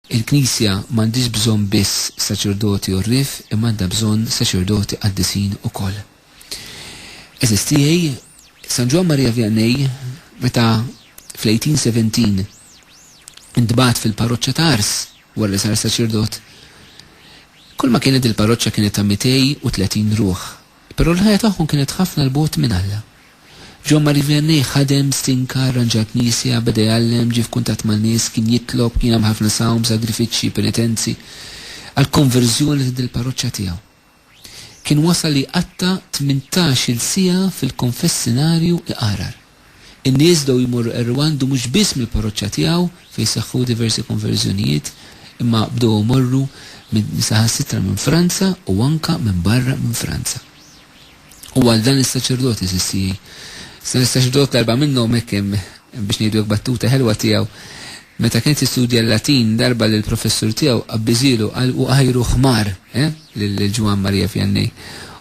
Il-Knisja m'għandix bżonn biss saċerdoti u rrif, imma għandha bżonn saċerdoti qaddisin ukoll. Eżistijaj, San Ġwan Marija Vianney, meta fl-1817 intbagħat fil-parroċċa ta' Ars wara sar saċerdot. Kull ma kienet il-parroċċa kienet ta' 230 ruħ, però l-ħajja tagħhom kienet ħafna l-bot minn Alla. Ġwan Marija Vianney ħadem, stinka, arranġa knisja, beda jgħallem, ġie f'kuntatt man-nies, kien jitlob, kien hemm ħafna sawm, sagrifiċċji, penitenzi għall-konverżjoni tal-parroċċa tiegħu. Kien wasal li qatta 18-il siegħa fil-konfessinarju iqarar. In-nies dew jmorru Rwandu mhux biss mill-parroċċa tiegħu fejn seħħu diversi konverżjonijiet, imma bdew imorru saħansitra minn Franza u anka minn barra minn Franza. U għal dan is-saċerdot eżistijaj. Is-saċerdot darba minnhom hekk hemm biex ngħidu hekk battuta ħelwa tiegħu. Meta kien istudja l-Latin darba lill professur tiegħu qabbiżilu u ħajru ħmar lil Ġwan Marija Vianney.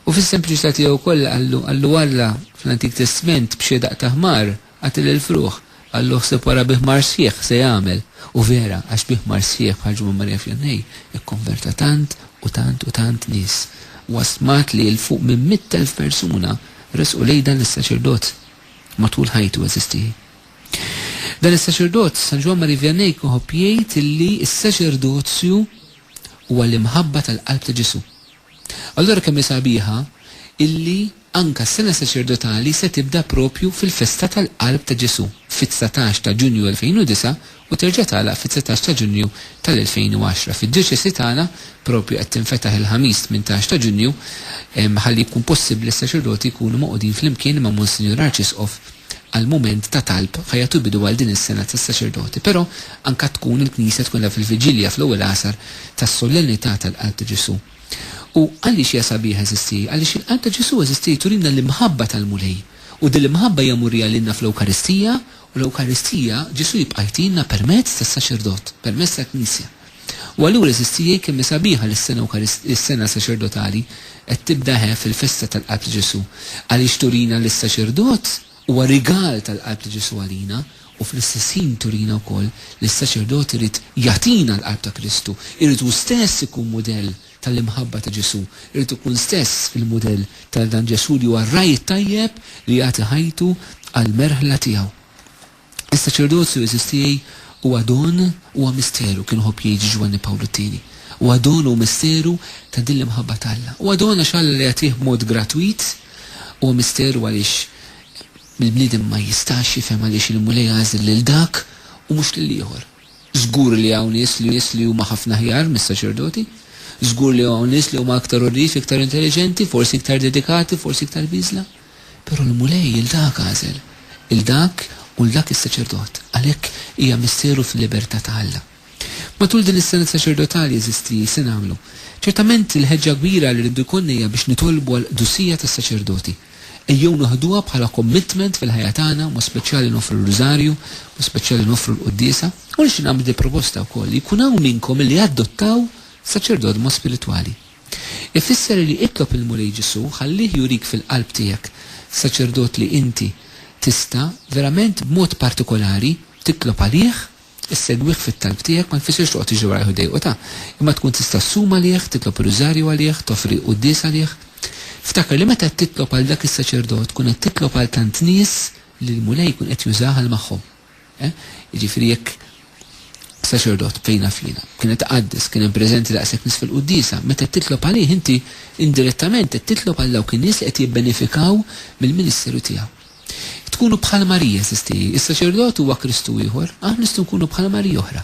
U fis-sempliċità tiegħu wkoll għallu Alla fl-Antik Testament b'xedaq ta' ħmar għatil il-fruħ. Għallu ħseb wara biħmar sħiħ se jagħmel. U vera, għax biħmar sħiħ bħal Ġwan Marija Vianney ikkonverta tant u tant u tant nies. Wasmat li l-fuq minn 100,000 persuna resqu lejdan is-saċerdot matul ħajtu eżistijaj. Dan is-saċerdot San Ġwan Marija Vianney kieħobb jgħid illi s-saċerdozju huwa l-imħabba tal-qalb ta' Ġesu. Allura kemm sabiħa illi anka s-sena saċerdotali se tibda propju fil-festa tal-qalb ta' Ġesu fit-19 ta' Ġunju 2009 u terġa' tagħlaq fit-19 ta' Ġunju tal-2010. Fid-diċesi tagħna propju qed tinfetaħ il-ħamis 18 ta' Ġunju ħalli jkun possibbli s-saċerdoti jkunu moqogħdin flimkien ma' Monsignor Arċisqof għal-moment ta' talb ħajatu bidu għal din is-sena tas-saċerdoti, però anka tkun il-Knisja tkun fil-Viġilja fl-ewwel għasar tas-solennità tal-qalb ta' Ġesu. U għaliex hija sabiħa eżisti, għaliex il-qalb ta' Ġesu eżisti turina l-imħabba tal-mulej. U din l-imħabba hija murija lilna fl-Ewkaristija, u l-Ewkaristija Ġesu jibqa' jtina permezz tas-saċerdot, permezz tal-Knisja. U allura eżistijaj kemm sabiħa l-sena saċerdotali qed tibda fil-festa tal-qalb ta' Ġesu. Għaliex turina l-saċerdot huwa rigal tal-qalb ta' Ġesu għalina u fl-istessin turina wkoll li s-saċerdot irid jagħtina l-qalb ta' Kristu, irid hu stess ikun mudell tal-imħabba ta' Ġesu, irid ikun stess fil-mudell tal-dan Ġesu li huwa rajt tajjeb li jagħti ħajtu għall-merħla tiegħu. Is-saċerdozju eżistijaj huwa don huwa misteru kien ħobb jgħid Ġwanni Pawlu Tieni. Huwa don u misteru ta' din l-imħabba tagħha. Huwa don għax Alla li jagħtih b'mod gratuit, huwa misteru għaliex mill-bniedem ma jistax jifhem għaliex il-mulej għażel lil dak u mhux lil ieħor. Żgur li hawn nies li huma ħafna ħjar mis-saċerdoti, żgur li hawn nies li huma aktar orrif, iktar intelligenti, forsi iktar dedikati, forsi iktar biżla. Però l-mulej il-dak għażel, il-dak u l-dak is-saċerdot. Għalhekk hija misteru fil-libertà ta' Alla. Matul din is-sena saċerdotali jeżisti se nagħmlu. Ċertament il-ħeġġa kbira li rridu jkun hija biex nitolbu għall-qdusija tas-saċerdoti. Ejjew naħduha bħala commitment fil-ħajja tagħna, u speċjali nofru l-Rużarju, u speċjali nofru l-Qudiesa, u nix nagħmlu di proposta wkoll li jkun hawn minnkom li adottaw saċerdot mod spiritwali. Ifisser li itlob il-mulej Ġesu ħallih jurik fil-qalb tiegħek saċerdot li inti tista' verament b'mod partikolari titlob għalih issegwih fit-talb tiegħek ma jfissirx toqgħod tiġi wara ħdejqu ta' imma tkun tista' ssuma għalih, titlob ir-Rużarju għalih, toffri Qudies għalih. Ftakar li meta titlob għal dak is-saċerdot kun qed titlob għal tant nies li l-mulej kun qed jużaha magħhom. Jiġifieri jekk saċerdot fejna fina, kien qed tqaddis, kien hemm preżenti daqshekk nies fil-Qudiesa, meta titlob għalih inti indirettament qed titlob għal dawk in-nies li qed jibbenefikaw mill-ministeru tiegħu. Tkunu bħal Marija sisti, is-saċerdot huwa Kristu ieħor, aħna nistgħu nkunu bħal Marija oħra.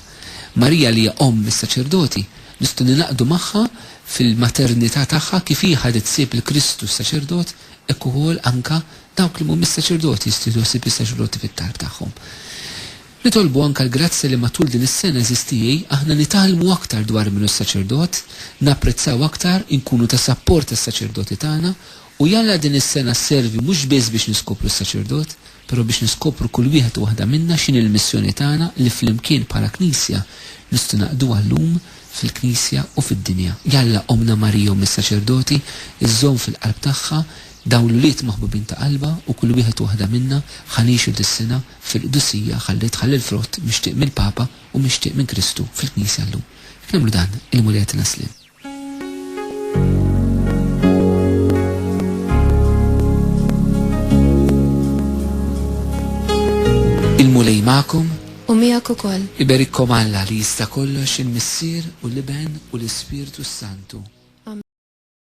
Marija li hija omm is-saċerdoti, nistgħu ninaqdu magħha fil-maternità tagħha kif hi ħadet ssib il-Kristu s-saċerdot, hekk ukoll anka dawk li mhumiex saċerdoti jistgħu ssib is-saċerdoti fit-talb tagħhom. Nitolbu anka l-grazzi li matul din is-sena eżistijaj aħna nitalmu aktar dwar minnu s-saċerdot, napprezzaw aktar, inkunu ta' sapport tas-saċerdoti tagħna u jalla din is-sena sservi mhux biss biex niskopru s-saċerdot, però biex niskopru kull wieħed u waħda minna x'in il-missjoni tagħna li flimkien bħala Knisja nistgħu naqduha llum fil-Knisja u fid-dinja. Jalla omna Marija mis-saċerdoti iżżomm fil-qalb tagħha daw l-uliet maħbubin ta' qalba u kull wieħed waħda minna ħanixu dis-sena fil-qdussija ħalli l-frott mixtieq mill-Papa u mixtieq minn Kristu fil-Knisja llum. Nagħmlu dan il-mulejat naslim. Il-mulej magħkom u miegħek ukoll. Iberikkom Alla li jista' kollox il-Missier u l-Iben u l-Ispiritu Santu.